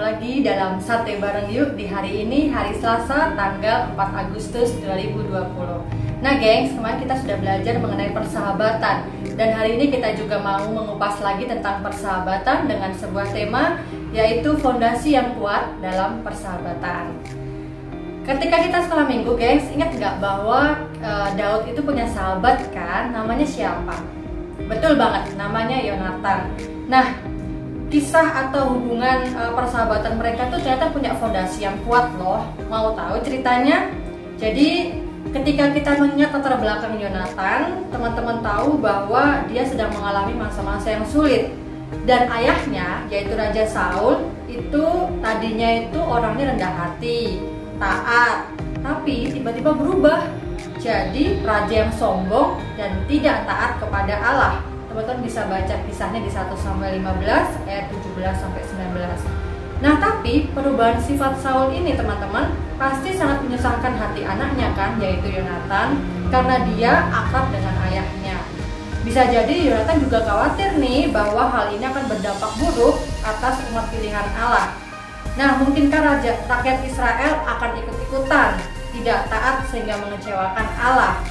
lagi dalam Sate Bareng Yuk di hari ini, hari Selasa, tanggal 4 Agustus 2020. Nah gengs, kemarin kita sudah belajar mengenai persahabatan. Dan hari ini kita juga mau mengupas lagi tentang persahabatan dengan sebuah tema, yaitu fondasi yang kuat dalam persahabatan. Ketika kita sekolah minggu gengs, ingat nggak bahwa Daud itu punya sahabat kan? Namanya siapa? Betul banget, namanya Yonatan. Nah, kisah atau hubungan persahabatan mereka tuh ternyata punya fondasi yang kuat loh. Mau tahu ceritanya? Jadi ketika kita mengingat latar belakang Yonatan, teman-teman tahu bahwa dia sedang mengalami masa-masa yang sulit. Dan ayahnya, yaitu Raja Saul, itu tadinya itu orangnya rendah hati, taat, tapi tiba-tiba berubah jadi raja yang sombong dan tidak taat kepada Allah. Teman-teman bisa baca kisahnya di 1 Samuel 15 ayat 17 sampai 19. Nah, tapi perubahan sifat Saul ini teman-teman pasti sangat menyusahkan hati anaknya kan, yaitu Yonatan, karena dia akrab dengan ayahnya. Bisa jadi Yonatan juga khawatir nih bahwa hal ini akan berdampak buruk atas umat pilihan Allah. Nah, mungkinkah rakyat Israel akan ikut-ikutan tidak taat sehingga mengecewakan Allah?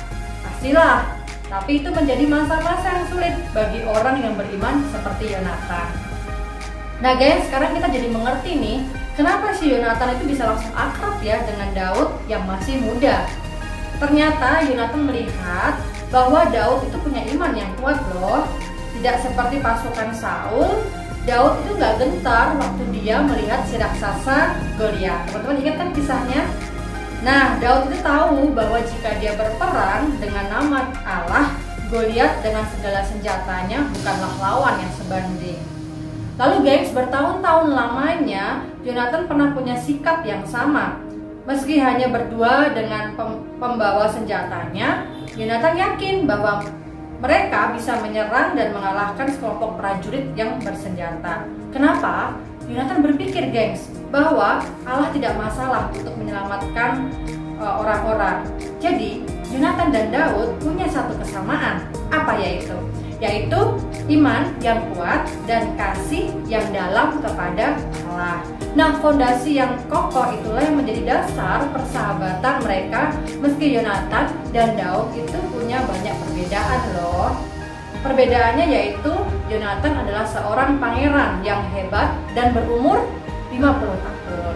Pastilah. Tapi itu menjadi masa-masa yang sulit bagi orang yang beriman seperti Yonatan. Nah guys, sekarang kita jadi mengerti nih, kenapa si Yonatan itu bisa langsung akrab ya dengan Daud yang masih muda. Ternyata Yonatan melihat bahwa Daud itu punya iman yang kuat loh. Tidak seperti pasukan Saul, Daud itu gak gentar waktu dia melihat si raksasa Goliat. Teman-teman ingat kan kisahnya? Nah, Daud itu tahu bahwa jika dia berperang dengan nama Allah, Goliat dengan segala senjatanya bukanlah lawan yang sebanding. Lalu gengs, bertahun-tahun lamanya Yonatan pernah punya sikap yang sama. Meski hanya berdua dengan pembawa senjatanya, Yonatan yakin bahwa mereka bisa menyerang dan mengalahkan sekelompok prajurit yang bersenjata. Kenapa? Yonatan berpikir gengs, bahwa Allah tidak masalah untuk menyelamatkan orang-orang. Jadi Yonatan dan Daud punya satu kesamaan. Apa yaitu? Yaitu iman yang kuat dan kasih yang dalam kepada Allah. Nah, fondasi yang kokoh itulah yang menjadi dasar persahabatan mereka. Meski Yonatan dan Daud itu punya banyak perbedaan loh. Perbedaannya yaitu Yonatan adalah seorang pangeran yang hebat dan berumur 50 tahun.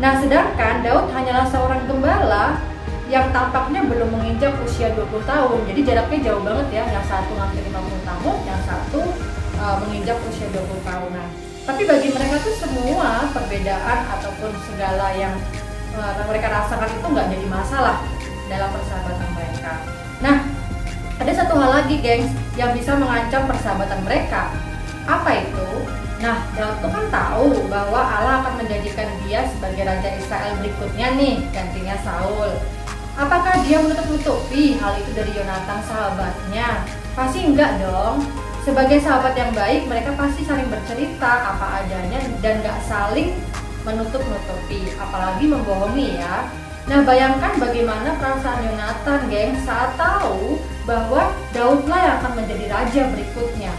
Nah, sedangkan Daud hanyalah seorang gembala yang tampaknya belum menginjak usia 20 tahun. Jadi jaraknya jauh banget ya, yang satu hampir 50 tahun, yang satu menginjak usia 20 tahunan. Tapi bagi mereka tuh semua perbedaan ataupun segala yang mereka rasakan itu nggak jadi masalah dalam persahabatan mereka. Nah, ada satu hal lagi gengs yang bisa mengancam persahabatan mereka. Apa itu? Nah, Daud tuh kan tahu bahwa Allah akan menjadikan dia sebagai raja Israel berikutnya nih, gantinya Saul. Apakah dia menutup-nutupi hal itu dari Yonatan sahabatnya? Pasti enggak dong. Sebagai sahabat yang baik, mereka pasti saling bercerita apa adanya dan gak saling menutup-nutupi, apalagi membohongi ya. Nah, bayangkan bagaimana perasaan Yonatan geng saat tahu bahwa Daudlah yang akan menjadi raja berikutnya.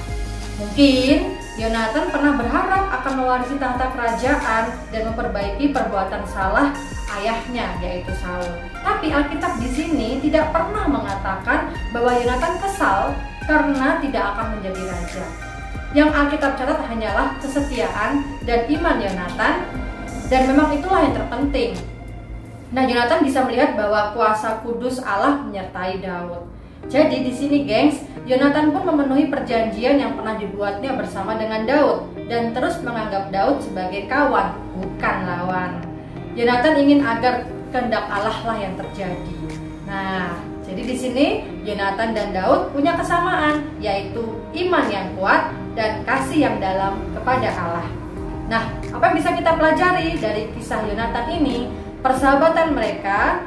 Mungkin Yonatan pernah berharap akan mewarisi tahta kerajaan dan memperbaiki perbuatan salah ayahnya, yaitu Saul. Tapi Alkitab di sini tidak pernah mengatakan bahwa Yonatan kesal karena tidak akan menjadi raja. Yang Alkitab catat hanyalah kesetiaan dan iman Yonatan, dan memang itulah yang terpenting. Nah, Yonatan bisa melihat bahwa kuasa kudus Allah menyertai Daud. Jadi di sini gengs, Yonatan pun memenuhi perjanjian yang pernah dibuatnya bersama dengan Daud dan terus menganggap Daud sebagai kawan, bukan lawan. Yonatan ingin agar kehendak Allah lah yang terjadi. Nah, jadi di sini Yonatan dan Daud punya kesamaan, yaitu iman yang kuat dan kasih yang dalam kepada Allah. Nah, apa yang bisa kita pelajari dari kisah Yonatan ini? Persahabatan mereka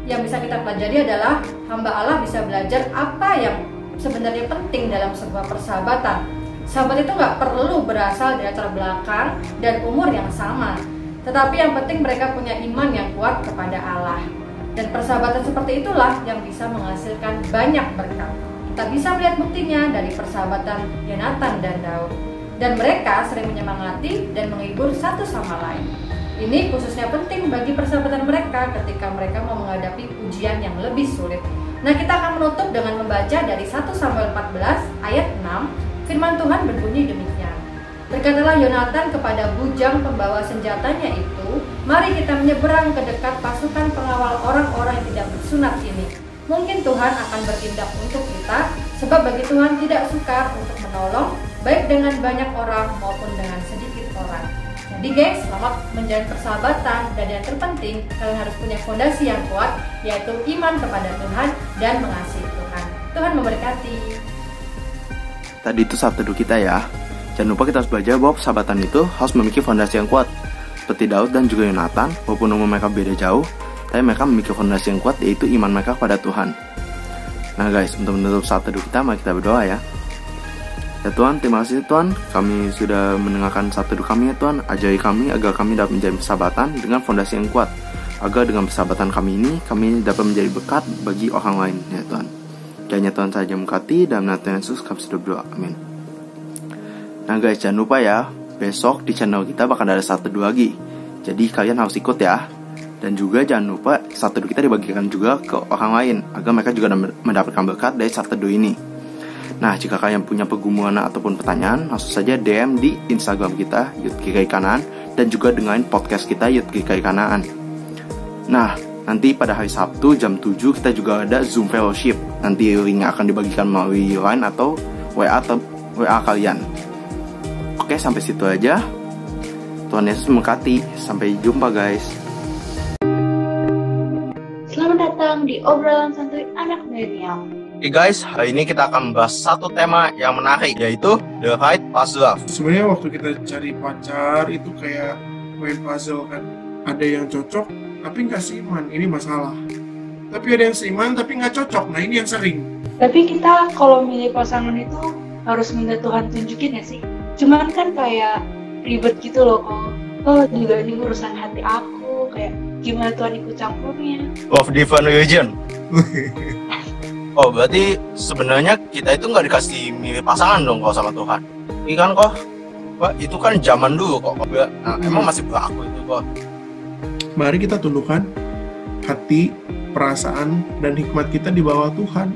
yang bisa kita pelajari adalah hamba Allah bisa belajar apa yang sebenarnya penting dalam sebuah persahabatan. Sahabat itu nggak perlu berasal dari latar belakang dan umur yang sama, tetapi yang penting mereka punya iman yang kuat kepada Allah. Dan persahabatan seperti itulah yang bisa menghasilkan banyak berkat. Kita bisa melihat buktinya dari persahabatan Yonatan dan Daud. dan mereka sering menyemangati dan menghibur satu sama lain. Ini khususnya penting bagi persahabatan mereka ketika mereka mau menghadapi ujian yang lebih sulit. Nah, kita akan menutup dengan membaca dari 1 Samuel 14 ayat 6. Firman Tuhan berbunyi demikian. Berkatalah Yonatan kepada bujang pembawa senjatanya itu, mari kita menyeberang ke dekat pasukan pengawal orang-orang yang tidak bersunat ini. Mungkin Tuhan akan bertindak untuk kita, sebab bagi Tuhan tidak sukar untuk menolong, baik dengan banyak orang maupun dengan sedikit orang. Jadi guys, selamat menjalin persahabatan, dan yang terpenting, kalian harus punya fondasi yang kuat, yaitu iman kepada Tuhan dan mengasihi Tuhan. Tuhan memberkati. Tadi itu sabtu kita ya. Jangan lupa kita harus belajar bahwa persahabatan itu harus memiliki fondasi yang kuat. Seperti Daud dan juga Yonatan, walaupun umur mereka beda jauh, tapi mereka memiliki fondasi yang kuat, yaitu iman mereka kepada Tuhan. Nah guys, untuk menutup saat teduh kita, mari kita berdoa ya. Ya Tuhan, terima kasih Tuhan, kami sudah mendengarkan saat teduh kami ya Tuhan. Ajari kami agar kami dapat menjadi persahabatan dengan fondasi yang kuat, agar dengan persahabatan kami ini, kami dapat menjadi berkat bagi orang lain ya Tuhan. Kiranya Tuhan saja memberkati, dan menurut Yesus kami sudah berdoa, amin. Nah guys, jangan lupa ya, besok di channel kita bakal ada saat teduh lagi. Jadi kalian harus ikut ya. Dan juga jangan lupa saat teduh kita dibagikan juga ke orang lain, agar mereka juga mendapatkan berkat dari saat teduh ini. Nah, jika kalian punya pergumulan ataupun pertanyaan, langsung saja DM di Instagram kita, Youth GKI Kanaan, dan juga dengerin podcast kita, Youth GKI Kanaan. Nah, nanti pada hari Sabtu jam 7 kita juga ada Zoom Fellowship. Nanti linknya akan dibagikan melalui line atau WA kalian. Oke, sampai situ aja. Tuhan Yesus memberkati. Sampai jumpa guys. Selamat datang di obrolan santuy anak milenial. Oke guys, hari ini kita akan membahas satu tema yang menarik, yaitu The Right Past Love. Sebenarnya waktu kita cari pacar itu kayak main puzzle kan. Ada yang cocok tapi nggak seiman, ini masalah. Tapi ada yang seiman tapi nggak cocok, nah ini yang sering. Tapi kita kalau milih pasangan itu harus minta Tuhan tunjukin ya sih. Cuman kan kayak ribet gitu loh kok. Oh juga ini urusan hati aku, kayak gimana Tuhan ikut campurnya. Of different religion. Oh berarti sebenarnya kita itu nggak dikasih milih pasangan dong kalau sama Tuhan. Ini kan kok, itu kan zaman dulu kok. Nah, emang masih berlaku itu kok. Mari kita tundukkan hati, perasaan, dan hikmat kita di bawah Tuhan.